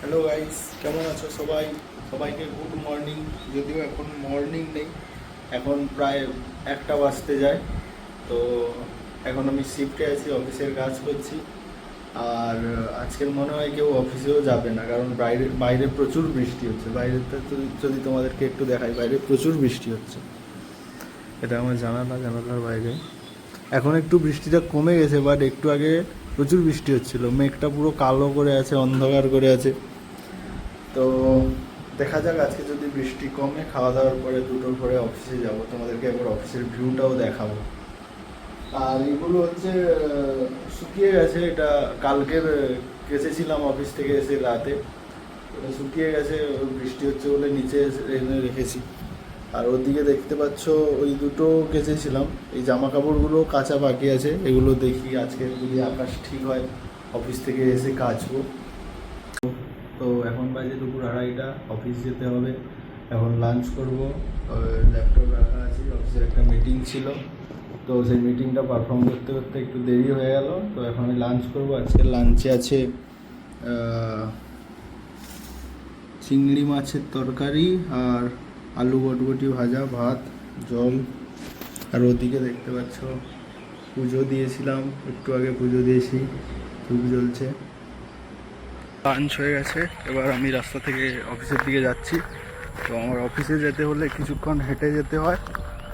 Hello guys, কেমন আছো সবাই? সবাইকে গুড মর্নিং। যদিও এখন মর্নিং নেই, এখন প্রায় 1টা বাজতে যায়। তো এখন আমি শিফটে আছি, অফিসের কাজ করছি। আর আজকের মনে হয় কেউ অফিসেও যাবে না, কারণ বাইরে বাইরে প্রচুর বৃষ্টি হচ্ছে। বাইরেতে যদি তোমাদেরকে একটু দেখাই, বাইরে প্রচুর বৃষ্টি হচ্ছে। এটা আমার জানালার বাইরে। এখন একটু বৃষ্টিটা কমে গেছে, বাট একটু আগে প্রচুর বৃষ্টি হচ্ছিল। মেঘটা পুরো কালো করে আছে, অন্ধকার করে আছে। তো দেখা যাক, আজকে যদি বৃষ্টি কমে, খাওয়া দাওয়ার পরে 2টোর পরে অফিসে যাব, তোমাদেরকে একবার অফিসের ভিউটাও দেখাবো। আর এগুলো হচ্ছে শুকিয়ে গেছে। এটা কালকের কেচেছিলাম অফিস থেকে এসে রাতে। এটা শুকিয়ে গেছে, বৃষ্টি হচ্ছে বলে নিচে এনে রেখেছি। আর ওদিকে দেখতে পাচ্ছ ওই দুটো কেচেছিলাম, এই জামা কাপড়গুলো কাঁচা বাকি আছে। এগুলো দেখি আজকে যদি আকাশ ঠিক হয় অফিস থেকে এসে কাচবো। তো এখন বাজে দুপুর 2:30, অফিস যেতে হবে। এখন লাঞ্চ করব। ল্যাপটপ রাখা আছে, অফিসের একটা মিটিং ছিল, তো সেই মিটিংটা পারফর্ম করতে করতে একটু দেরি হয়ে গেল। তো এখন আমি লাঞ্চ করব। আজকের লাঞ্চে আছে চিংড়ি মাছের তরকারি আর আলু বটবটি ভাজা, ভাত, জল। আর ওদিকে দেখতে পাচ্ছ পুজো দিয়েছিলাম, একটু আগে পুজো দিয়েছি, ধূপ জ্বলছে। লাঞ্চ হয়ে গেছে, এবার আমি রাস্তা থেকে অফিসের দিকে যাচ্ছি। তো আমার অফিসে যেতে হলে কিছুক্ষণ হেঁটে যেতে হয়,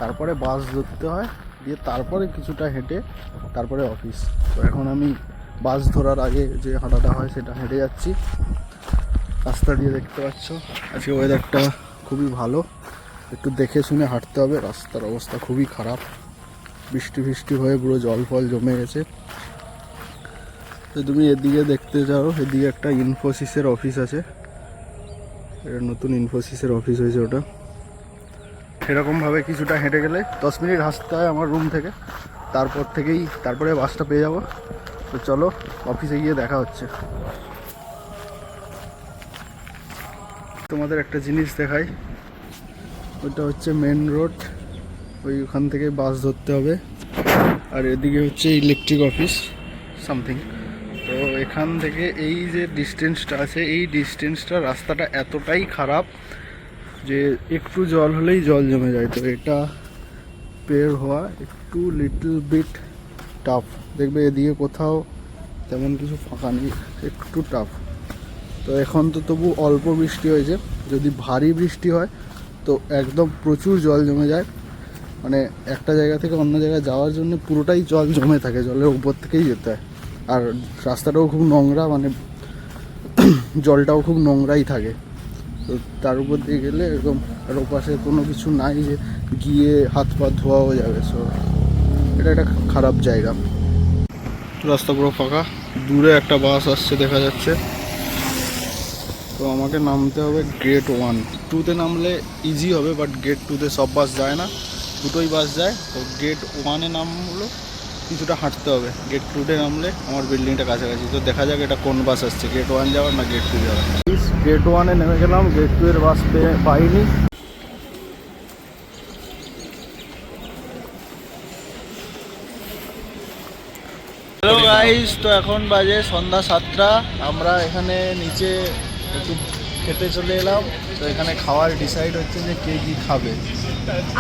তারপরে বাস ধরতে হয়, দিয়ে তারপরে কিছুটা হেঁটে তারপরে অফিস। তো এখন আমি বাস ধরার আগে যে হাঁটাটা হয় সেটা হেঁটে যাচ্ছি। রাস্তা দিয়ে দেখতে পাচ্ছ আজকে ওয়েদারটা খুবই ভালো, একটু দেখে শুনে হাঁটতে হবে। রাস্তার অবস্থা খুবই খারাপ, বৃষ্টি হয়ে পুরো জল ফল জমে গেছে। তো তুমি এদিকে দেখতে যাও, এদিকে একটা ইনফোসিসের অফিস আছে। এটা নতুন ইনফোসিসের অফিস হয়েছে ওটা। সেরকমভাবে কিছুটা হেঁটে গেলে 10 মিনিট হাঁটতে হয় আমার রুম থেকে। তারপরে বাসটা পেয়ে যাব। তো চলো অফিসে গিয়ে দেখা হচ্ছে। তোমাদের একটা জিনিস দেখাই, ওটা হচ্ছে মেন রোড, ওইখান থেকে বাস ধরতে হবে। আর এদিকে হচ্ছে ইলেকট্রিক অফিস সামথিং। তো এখান থেকে এই যে ডিস্টেন্সটা আছে, এই ডিস্টেন্সটা রাস্তাটা এতটাই খারাপ যে একটু জল হলেই জল জমে যায়। তো এটা বের হওয়া একটু লিটল বিট টাফ। দেখবে এদিকে কোথাও তেমন কিছু ফাঁকা নেই, একটু টাফ। তো এখন তো তবু অল্প বৃষ্টি হয়েছে, যদি ভারী বৃষ্টি হয় তো একদম প্রচুর জল জমে যায়। মানে একটা জায়গা থেকে অন্য জায়গায় যাওয়ার জন্য পুরোটাই জল জমে থাকে, জলের উপর থেকেই যেতে হয়। আর রাস্তাটাও খুব নোংরা, মানে জলটাও খুব নোংরাই থাকে। তো তার উপর দিয়ে গেলে এরকম, আর ওপাশে কোনো কিছু নাই যে গিয়ে হাত পা ধোয়াও যাবে। সো এটা একটা খারাপ জায়গা। রাস্তা পুরো ফাঁকা, দূরে একটা বাস আসছে দেখা যাচ্ছে। তো আমাকে নামতে হবে গেট 1। 2তে নামলে ইজি হবে, বাট গেট 2তে সব বাস যায় না, দুটোই বাস যায়। তো গেট 1-এ নামলো, কিছুটা হাঁটতে হবে। গেট 2-তে নামলে আমার বিল্ডিংটা কাছাকাছি। তো দেখা যাক এটা কোন বাস আসছে, গেট 1 যাওয়ার না গেট 2 যাওয়ার। গেট 1-এ নেমে গেলাম, গেট 2-এর বাস পাইনি। হ্যালো গাইস, তো এখন বাজে সন্ধ্যা 7টা। আমরা এখানে নিচে একটু খেতে চলে এলাম। তো এখানে খাওয়ার ডিসাইড হচ্ছে যে কে কি খাবে।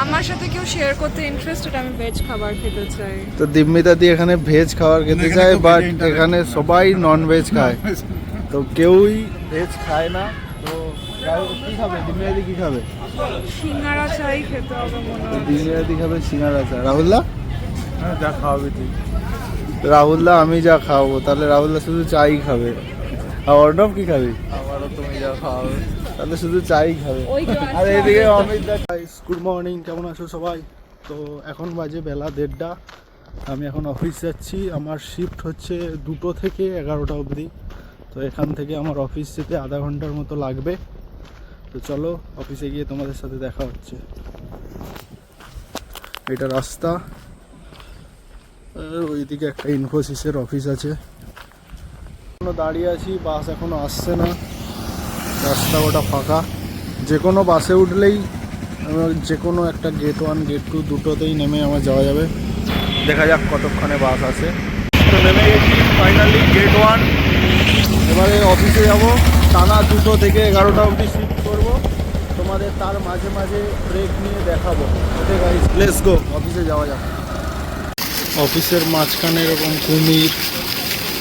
আমার সাথে কেউ শেয়ার করতে ইন্টারেস্টেড, আমি ভেজ খাবার খেতে চাই। তো দিম্মিতা দি এখানে ভেজ খাবার খেতে চায়, বাট এখানে সবাই নন ভেজ খায়, তো কেউই ভেজ খায় না। তো কি খাবে দিম্মিতা দি? কি খাবে? সিঙ্গারা চাই খেতে হবে মনে হয়। দিম্মিতা দি খাবে সিঙ্গারা চা। রাহুলদা? হ্যাঁ, যা খাওয়াবি তুই। রাহুলদা আমি যা খাওয়াবো, তাহলে রাহুলদা শুধু চাই খাবে। আর অর্ণব কি খাবি? আমারও তুমি যা খাওয়াবে। তাহলে শুধু চাই খাবে। আর এদিকে অমিত দা। গুড মর্নিং, কেমন আছো সবাই? তো এখন বাজে বেলা 1:30। আমি এখন অফিস যাচ্ছি। আমার শিফট হচ্ছে 2টো থেকে 11টা অবধি। তো এখান থেকে আমার অফিস যেতে আধা ঘন্টার মতো লাগবে। তো চলো অফিসে গিয়ে তোমাদের সাথে দেখা হচ্ছে। এটা রাস্তা, ওইদিকে একটা ইনফোসিসের অফিস আছে। এখনো দাঁড়িয়ে আছি, বাস এখনো আসছে না, রাস্তা ওটা ফাঁকা। যে কোনো বাসে উঠলেই যে কোনো একটা গেট 1 গেট 2 দুটোতেই নেমে আমার যাওয়া যাবে। দেখা যাক কতক্ষণে বাস আসে। তো নেমে গেছি ফাইনালি গেট 1। এবারে অফিসে যাব। টানা 2টো থেকে 11টা অবধি শিফট করবো, তোমাদের তার মাঝে মাঝে ব্রেক নিয়ে দেখাবো। ওকে গাইস, লেটস গো, অফিসে যাওয়া যাক। অফিসের মাঝখানে এরকম কুমির,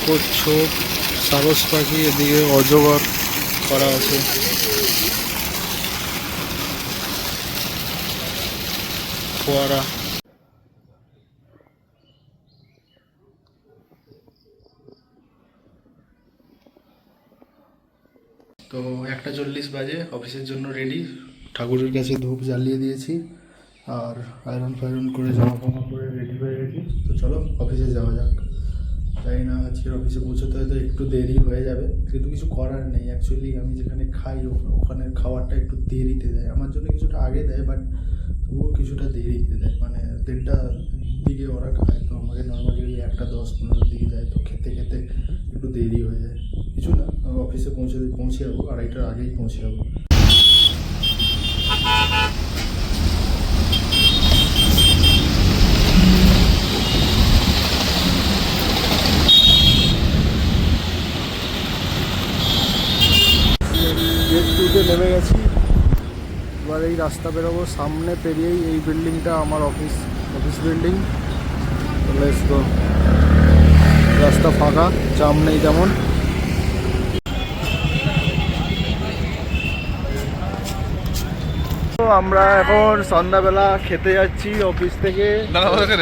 কচ্ছপ, সারস পাখি, এদিকে অজগর করা আছে। ফোয়ারা। তো 1:40 বাজে, অফিসের জন্য রেডি। ঠাকুরের কাছে ধূপ জ্বালিয়ে দিয়েছি আর আয়রন ফায়রন করে জামা কাপড় করে রেডি হয়ে গেছি। তো চলো অফিসে যাওয়া যাক। জানি না আজকের অফিসে পৌঁছতে হয়তো একটু দেরি হয়ে যাবে, কিন্তু কিছু করার নেই। অ্যাকচুয়ালি আমি যেখানে খাই ওখানে খাবারটা একটু দেরিতে দেয়, আমার জন্য কিছুটা আগে দেয়, বাট তবুও কিছুটা দেরিতে দেয়। মানে 3টার দিকে ওরা খায়, তো আমাকে নর্মালি ওই 1:10-15 দিকে দেয়। তো খেতে খেতে একটু দেরি হয়ে যায়। কিছু না, আমি অফিসে পৌঁছে যাবো, 2:30টার আগেই পৌঁছে যাবো। গেট 2-তে নেমে গেছি। এবার এই রাস্তা বেরোবো, সামনে পেরিয়েই এই বিল্ডিংটা আমার অফিস বিল্ডিং। Let's go. রাস্তা ফাঁকা, জাম নেই তেমন। তো আমরা এখন সন্ধ্যাবেলা খেতে যাচ্ছি অফিস থেকে।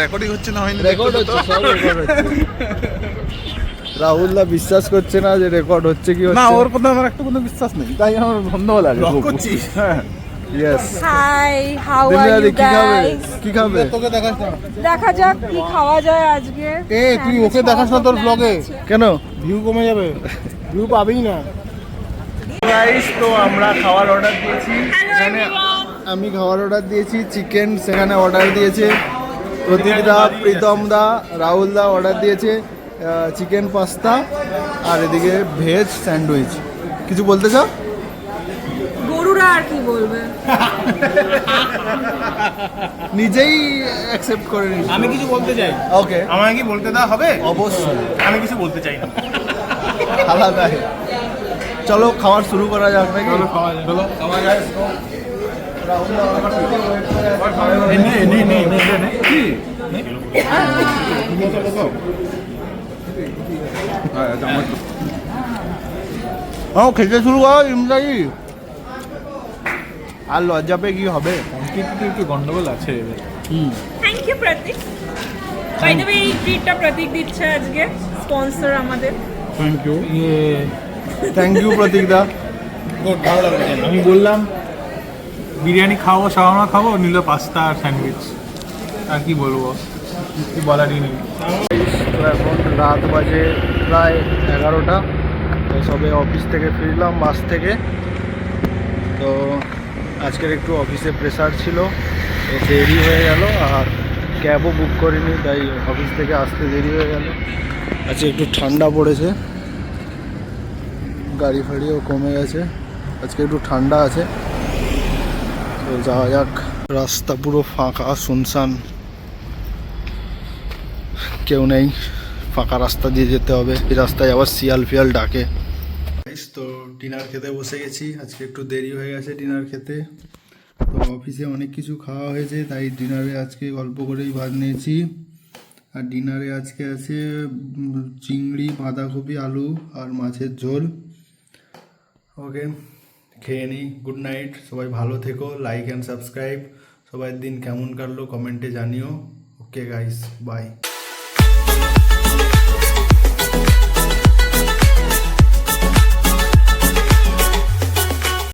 রেকর্ডিং হচ্ছে না? হয়নি, রেকর্ড হচ্ছে, সব রেকর্ড হচ্ছে। রাহুল দা বিশ্বাস করছে না যে রেকর্ড হচ্ছে কি হচ্ছে না। ওর কথা আমার একটা কোনো বিশ্বাস নেই, তাই আমার সন্দেহ লাগে। হ্যাঁ, ইয়েস। হাই, হাউ আর দিনরাত ইউ কি খাবে? গাইস? কি খাবে? তোকে দেখাস না। দেখা যাক কি খাওয়া যায় আজকে। এ তুই ওকে দেখাস না তোর ব্লগে, কেন? ভিউ কমে যাবে, ভিউ পাবেই না। গাইস, তো আমরা খাবার অর্ডার দিয়েছি। এখানে আমি খাবার অর্ডার দিয়েছি চিকেন, সেখানে অর্ডার দিয়েছে প্রতীকদা, প্রীতমদা, রাহুলদা অর্ডার দিয়েছে চিকেন পাস্তা, আর এদিকে ভেজ স্যান্ডউইচ। কিছু বলতে চাও? গরুরা আর কি বলবে? নিজেই অ্যাকসেপ্ট করে নিচ্ছি। আমি কিছু বলতে চাই। ওকে, আমাকে কি বলতে দেওয়া হবে? অবশ্যই। আমি কিছু বলতে চাই না। আলাদা। চলো খাবার শুরু করা যাক নাকি? চলো খাওয়া যাক। চলো খাওয়া যায়। রাহুলদা আমার থেকে wait করে আছে। খেতে শুরু করো ইমরাজি। আর লজ্জা পেয়ে কি হবে? একটু গন্ডগোল আছে। Thank you Pratik. By the way, এই ট্রিটটা প্রতীক দিচ্ছে আজকে, স্পন্সর আমাদের। Thank you. থ্যাংক ইউ প্রতীকদা। ভালো লাগলো। আমি বললাম বিরিয়ানি খাবো, শাওয়ারমা খাবো, নিল পাস্তা আর স্যান্ডউইচ। আর কি বলবো, কি বলারই নেই। তো এখন রাত বাজে প্রায় 11টা। তো সবে অফিস থেকে ফিরলাম, বাস থেকে। তো আজকের একটু অফিসে প্রেসার ছিল, তো দেরি হয়ে গেল। আর ক্যাবও বুক করিনি, তাই অফিস থেকে আসতে দেরি হয়ে গেল। আজকে একটু ঠান্ডা পড়েছে, গাড়ি ফাড়িও কমে গেছে, আজকে একটু ঠান্ডা আছে। তো যাওয়া যাক। রাস্তা পুরো ফাঁকা, শুনশান, কেউ নেই। ফাঁকা রাস্তা দিয়ে যেতে হবে। এই রাস্তায় আবার শিয়াল ফিয়াল ডাকে। তো ডিনার খেতে বসে গেছি। আজকে একটু দেরি হয়ে গেছে ডিনার খেতে। তো অফিসে অনেক কিছু খাওয়া হয়েছে, তাই ডিনারে আজকে অল্প করেই ভাত নিয়েছি। আর ডিনারে আজকে আছে চিংড়ি, বাঁধাকপি, আলু আর মাছের ঝোল। ওকে, খেয়ে নিই। গুড নাইট, সবাই ভালো থেকো, লাইক অ্যান্ড সাবস্ক্রাইব। সবার দিন কেমন কাটলো কমেন্টে জানিও। Okay guys, by.